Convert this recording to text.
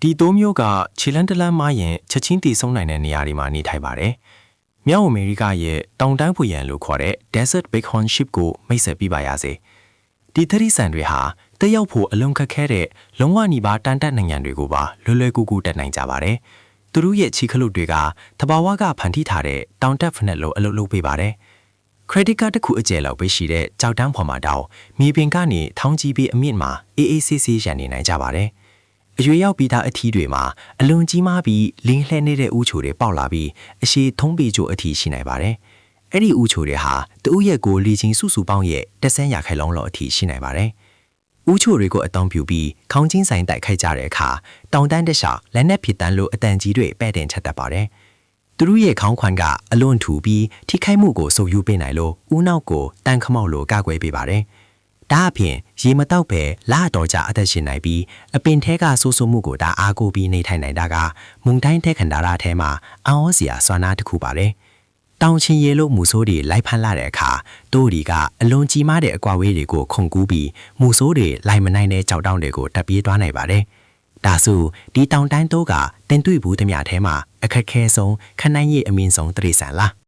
ဒီတိုးမျိုးကခြေလန်းတလန်းမရင်ချက်ချင်းတည်ဆုံးနိုင်တဲ့နေရာတွေမှာနေထိုင်ပါတယ်။မြောက်အမေရိကရဲ့တောင်တန်းဖွေရန်လို့ခေါ်တဲ့ Desert Bighorn Sheep ကိုမိတ်ဆက်ပြပါရစေ။ဒီသတိဆန်တွေဟာတက်ရောက်ဖို့အလွန်ခက်ခဲတဲ့လုံးဝနီးပါးတန်တက်နိုင်ငံတွေကိုပါလွယ်ကူကူတက်နိုင်ကြပါတယ်။သူတို့ရဲ့ခြေခလုတ်တွေကတဘာဝကဖန်တီးထားတဲ့တောင်တက်ဖက်နဲ့လို့အလုပ်လုပ်ပေးပါတယ်။ credit card တစ်ခုအကျယ်လောက်ပဲရှိတဲ့ကြောက်တန်းဖော်မှာတောင်မြေပြင်ကနေထောင်းကြီးပြီးအမြင့်မှာအေးအေးဆေးဆေးရန်နေနိုင်ကြပါတယ်။အရွယ်ရောက်ပြီးသားအထီးတွေမှာအလွန်ကြီးမားပြီးလင်းလှဲနေတဲ့ဥချိုတွေပေါက်လာပြီးအရှိထုံးပေချိုအထီးရှိနိုင်ပါတယ်။အဲ့ဒီဥချိုတွေဟာတဦးရဲ့ကိုလီချင်းစုစုပေါင်းရဲ့10%လောက်အထီးရှိနိုင်ပါတယ်။ဥချိုတွေကိုအသုံးပြုပြီးခေါင်းချင်းဆိုင်တိုက်ခိုက်ကြတဲ့အခါတောင်တန်းတစ်လျှောက်လက်နက်ဖြစ်တန်းလို့အတန်ကြီးတွေပဲ့တင်ချက်တတ်ပါတယ်။သူတို့ရဲ့ခေါင်းခွန်ကအလွန်ထူပြီးထိခိုက်မှုကိုစုပ်ယူပေးနိုင်လို့ဦးနောက်ကိုတန်ခမောက်လိုကာကွယ်ပေးပါတယ်။ဒါအပြင်ရေမတောက်ပဲလာတော်ကြအသက်ရှင်နိုင်ပြီးအပင်ထဲကဆိုးဆိုးမှုကိုဒါအားကိုပြီးနေထိုင်နိုင်တာကမုန်တိုင်းထဲခန္ဓာရထဲမှာအောင်းစရာစွမ်းနာတစ်ခုပါတယ်။တောင်ချင်းရေလို့မူဆိုးတွေလိုက်ဖမ်းလာတဲ့အခါတို့ဒီကအလွန်ကြီးမားတဲ့အကွာဝေးတွေကိုခုန်ကူးပြီးမူဆိုးတွေလိုက်မနိုင်တဲ့ကြောက်တောင်းတွေကိုတက်ပြေးသွားနိုင်ပါတယ်။ဒါဆိုဒီတောင်တိုင်းတို့ကတင်တွေ့ဘူးသမျှထဲမှာအခက်ခဲဆုံးခနိုင်ရည်အမင်းဆုံးတရိษံလား